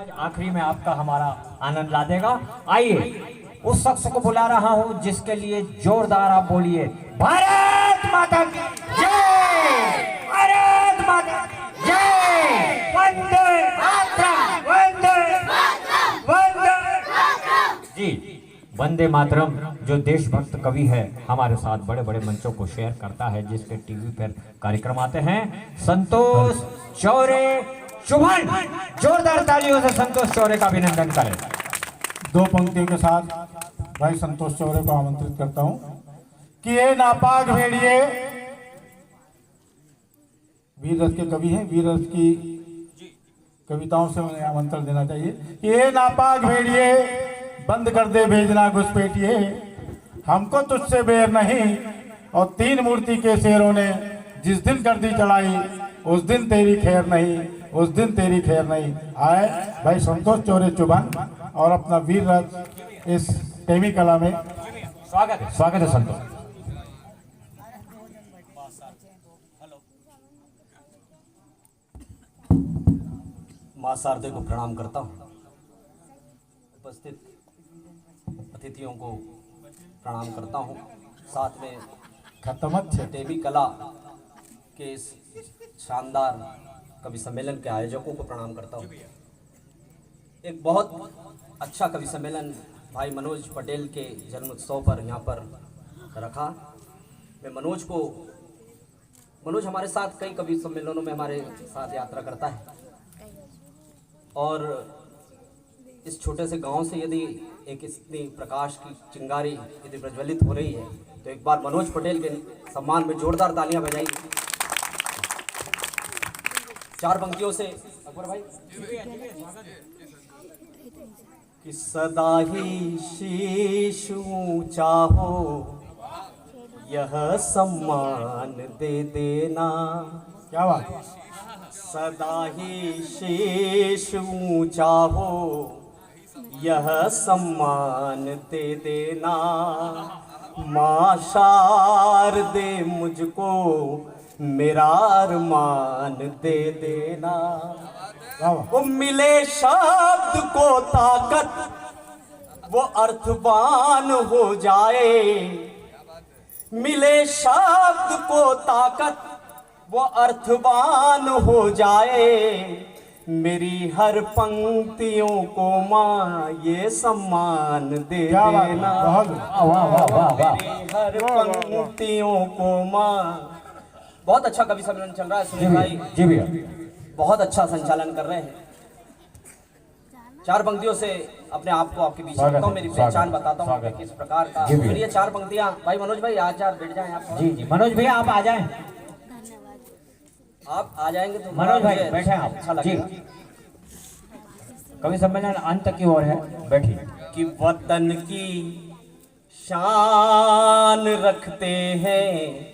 आखिरी में आपका हमारा आनंद ला देगा। आइए उस शख्स को बुला रहा हूं जिसके लिए जोरदार आप बोलिए भारत माता की जय, भारत माता की जय, वंदे मातरम, वंदे वंदे जी, वंदे मातरम। जो देशभक्त कवि है हमारे साथ बड़े बड़े मंचों को शेयर करता है, जिसके टीवी पर कार्यक्रम आते हैं, संतोष चौरे चुभन। जोरदार तालियों से संतोष चौरे का अभिनंदन करें। दो पंक्तियों के साथ भाई संतोष चौरे को आमंत्रित करता हूं कि ये नापाक भेड़िए, वीर रथ के कवि हैं, वीर रथ की कविताओं से उन्हें आमंत्रण देना चाहिए। ये नापाक भेड़िए बंद कर दे भेजना घुसपैठिए, हमको तुझसे बेर नहीं। और तीन मूर्ति के शेरों ने जिस दिन कर दी चढ़ाई, उस दिन तेरी खैर नहीं, उस दिन तेरी खैर नहीं। आए भाई संतोष चौरे चुभन और अपना वीर रथ इस टेमी कला में स्वागत है संतोष। मां शारदे को प्रणाम करता हूँ। उपस्थित अतिथियों को प्रणाम करता हूँ। साथ में टेमी कला के इस शानदार कवि सम्मेलन के आयोजकों को प्रणाम करता हूँ। एक बहुत अच्छा कवि सम्मेलन भाई मनोज पटेल के जन्म उत्सव पर यहाँ पर रखा। मैं मनोज हमारे साथ कई कवि सम्मेलनों में हमारे साथ यात्रा करता है, और इस छोटे से गांव से यदि एक इतनी प्रकाश की चिंगारी यदि प्रज्वलित हो रही है, तो एक बार मनोज पटेल के सम्मान में जोरदार तालियां बजाइए। चार पंक्तियों से अकबर भाई कि सदा ही शीश ऊंचा हो, यह सम्मान दे देना। क्या बात, सदा ही शीश ऊंचा हो, यह सम्मान दे देना। मां शारदे मुझको मेरा अरमान दे देना। वो मिले शब्द को ताकत, वो अर्थवान हो जाए। मिले शब्द को ताकत, वो अर्थवान हो जाए। मेरी हर पंक्तियों को माँ ये सम्मान दे देना। मेरी हर पंक्तियों को माँ। बहुत अच्छा कवि सम्मेलन चल रहा है सुनील भाई जी भैया, बहुत अच्छा संचालन कर रहे हैं। चार पंक्तियों से अपने आप को आपके बीच रखता हूँ, मेरी पहचान बताता हूँ किस प्रकार का। ये चार पंक्तियाँ भाई मनोज भाई आज यार बैठ जाएं आप। जी जी मनोज भैया आप आ जाएं। आप आ जाएंगे तो मनोज भाई बैठे आप। अच्छा लगेगा। कवि सम्मेलन अंत की ओर है, बैठिए। कि वतन की शान रखते हैं,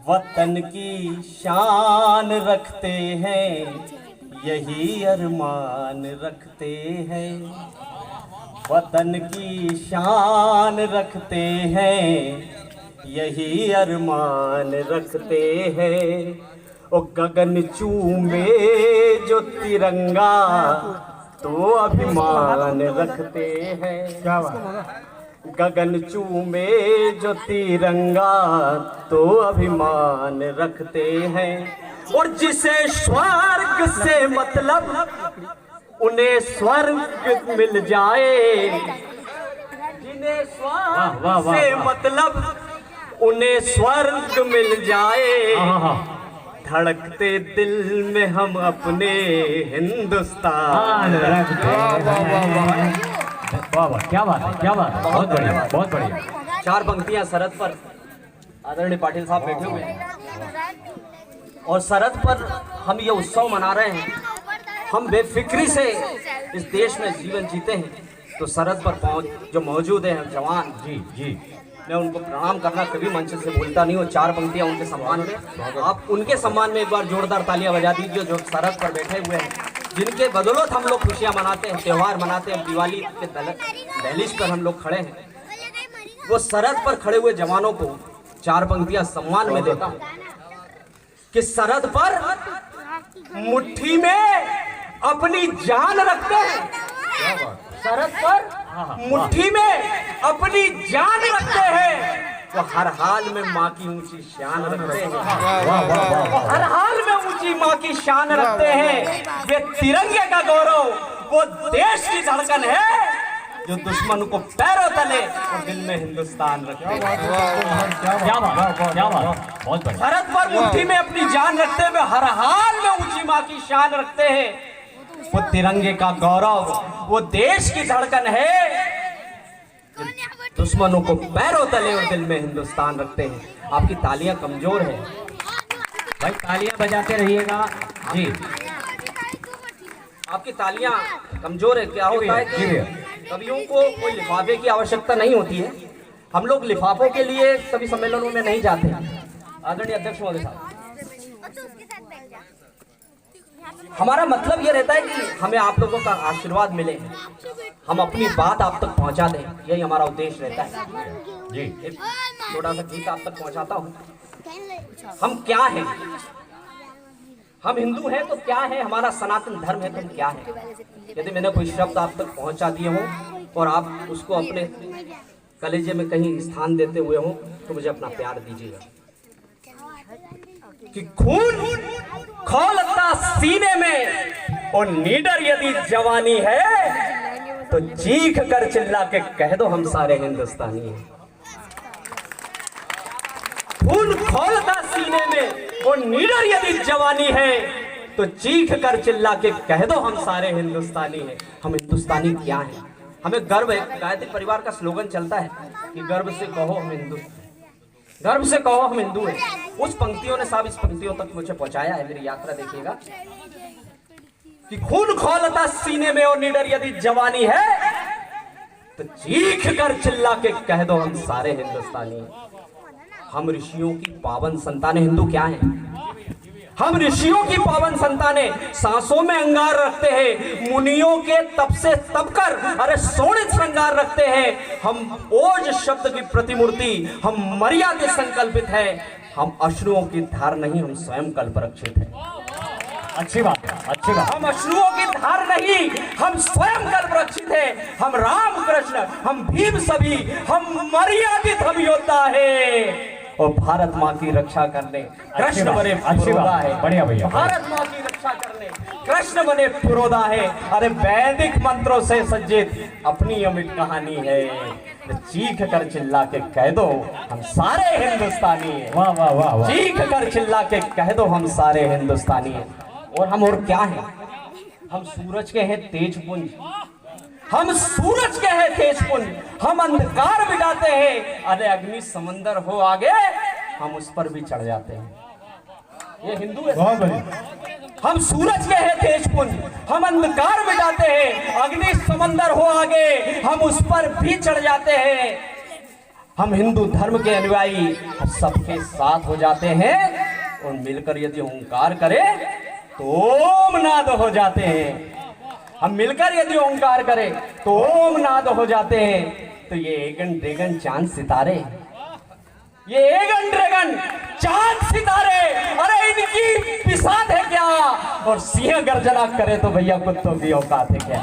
वतन की शान रखते हैं, यही अरमान रखते हैं। वतन की शान रखते हैं, यही अरमान रखते हैं। ओ गगन चूमे जो तिरंगा, तो अभिमान रखते हैं। क्या बात, गगन चूमे जो तिरंगा, तो अभिमान रखते हैं। और जिसे स्वर्ग से मतलब, उन्हें स्वर्ग मिल जाए। जिन्हें स्वर्ग से मतलब, उन्हें स्वर्ग मिल जाए। धड़कते दिल में हम अपने हिंदुस्तान रखते हैं। वाह वाह, क्या बात है, क्या बात है, बहुत बढ़िया, बहुत बढ़िया। चार पंक्तियां सरहद पर आदरणीय पाटिल साहब बैठे हुए हैं, और सरहद पर हम ये उत्सव मना रहे हैं। हम बेफिक्री से इस देश में जीवन जीते हैं, तो सरहद पर जो मौजूद है जवान, जी जी, मैं उनको प्रणाम करना कभी मंच से भूलता नहीं हूँ। चार पंक्तियाँ उनके सम्मान में, आप उनके सम्मान में एक बार जोरदार तालियां बजा दीजिए, जो सरहद पर बैठे हुए हैं, जिनके बदौलत हम लोग खुशियाँ मनाते हैं, त्यौहार मनाते हैं। दिवाली के दहलीज पर हम लोग खड़े हैं। वो सरहद पर खड़े हुए जवानों को चार पंक्तियां सम्मान में देता हूँ कि सरहद पर मुट्ठी में अपनी जान रखते हैं, सरहद पर मुट्ठी में अपनी जान रखते हैं, वो हर हाल में माँ की ऊंची शान रखते हैं, हर हाल में ऊंची माँ की शान रखते हैं। वे तिरंगे का गौरव, वो देश की धड़कन है, जो दुश्मन को पैरों तले और दिल में हिंदुस्तान रखते हैं। क्या बात, क्या बात, बहुत बढ़िया। भारत पर मुट्ठी में अपनी जान रखते हुए हर हाल में ऊंची माँ की शान रखते हैं, वो तिरंगे का गौरव, वो देश की धड़कन है, दुश्मनों को पैरों तले और दिल में हिंदुस्तान रखते हैं। आपकी तालियां कमजोर है भाई, तालियां बजाते रहिएगा जी। आपकी तालियां कमजोर है। क्या होता है कि कवियों को कोई लिफाफे की आवश्यकता नहीं होती है। हम लोग लिफाफों के लिए सभी सम्मेलनों में नहीं जाते। आदरणीय अध्यक्ष महोदय साहब, हमारा मतलब ये रहता है कि हमें आप लोगों का आशीर्वाद मिले, हम अपनी बात आप तक पहुंचा दें, यही हमारा उद्देश्य रहता है जी। एक छोटा सा गीत आप तक पहुंचाता हूँ। हम क्या हैं, हम हिंदू हैं तो क्या है, हमारा सनातन धर्म है तो हम क्या है। यदि मैंने कोई शब्द आप तक पहुंचा दिए हो और आप उसको अपने कलेजे में कहीं स्थान देते हुए हो, तो मुझे अपना प्यार दीजिएगा। कि खून खौलता सीने में और निडर यदि जवानी है, तो चीख कर चिल्ला के कह दो हम सारे हिंदुस्तानी हैं। खून खौलता सीने में और निडर यदि जवानी है, तो चीख कर चिल्ला के कह दो हम सारे हिंदुस्तानी हैं। हम हिंदुस्तानी क्या हैं, हमें गर्व है। गायत्री परिवार का स्लोगन चलता है कि गर्व से कहो हम हिंदू, गर्व से कहो हम हिंदू हैं। उस पंक्तियों ने साहब इस पंक्तियों तक मुझे पहुंचाया है। मेरी यात्रा देखिएगा कि खून खौलता सीने में और निडर यदि जवानी है, तो चीख कर चिल्ला के कह दो हम सारे हिंदुस्तानी हैं। हम ऋषियों की पावन संतानें, हिंदू क्या हैं, हम ऋषियों की पावन संतानें, सांसों में अंगार रखते हैं, मुनियों के तप से तप कर अरे सोनित श्रृंगार रखते हैं। हम ओज शब्द की प्रतिमूर्ति, हम मर्यादित संकल्पित है, हम अश्रुओं की धार नहीं, हम स्वयं कल्प रक्षित है। अच्छी बात है, अच्छी बात। हम अश्रुओं की धार नहीं, हम स्वयं कल्प रक्षित है। हम राम कृष्ण, हम भीम सभी, हम मर्यादित, हम योद्धा है और भारत माँ की रक्षा करने कृष्ण बने पुरोधा है। बढ़िया भैया, भारत माँ की रक्षा करने कृष्ण बने पुरोधा है। अरे वैदिक मंत्रों से सज्जित अपनी अमिट कहानी है, चीख कर चिल्ला के कह दो हम सारे हिंदुस्तानी हैं। वाह वाह वाह वाह। चीख कर चिल्ला के कह दो हम सारे हिंदुस्तानी हैं। और हम और क्या हैं, हम सूरज के हैं तेज पुंज, हम सूरज के हैं तेज पुंज, हम अंधकार मिटाते हैं। अरे अग्नि समंदर हो आगे, हम उस पर भी चढ़ जाते हैं। ये हिंदू है। बहुत बढ़िया। हम सूरज के हैं तेज पुंज, हम अंधकार मिटाते हैं। अग्नि समंदर हो आगे, हम उस पर भी चढ़ जाते हैं। हम हिंदू धर्म के अनुयायी सबके साथ हो जाते हैं और मिलकर यदि ओंकार करें तो ओम नाद हो जाते हैं। हम मिलकर यदि ओंकार करें तो ओम नाद हो जाते हैं। तो ये एगन ड्रैगन चांद सितारे, ये एगन ड्रैगन चांद सितारे, अरे इनकी पिसाद है क्या, और सिंह गर्जना करे तो भैया कुत्तों की औकात है क्या।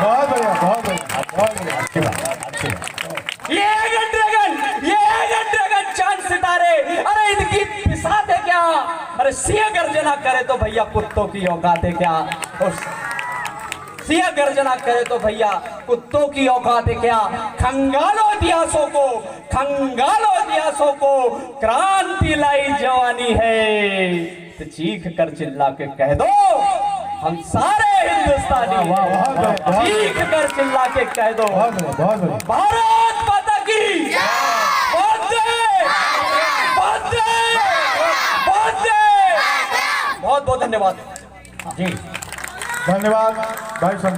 बहुत बढ़िया, बहुत बढ़िया, बहुत बढ़िया। अच्छी बात, अच्छी बात। ये एगन ड्रैगन चांद सितारे, अरे इनकी पिसाद है क्या, अरे सिंह गर्जना करे तो भैया कुत्तों की औकात है क्या, और सिंह गर्जना करे तो भैया कुत्तों की औकात है क्या। खंगालो इतिहासों को, खंगालो इतिहासों को, क्रांति लाई जवानी है, तो चीख कर चिल्ला के कह दो हम सारे हिंदुस्तानी। वाह, वाह, वाह, वाह। चीख कर चिल्ला के कह दो बहुत बढ़िया, बहुत बढ़िया। भारत माता की वंदे, वंदे, वंदे। बहुत बहुत धन्यवाद जी। धन्यवाद भाई संतोष।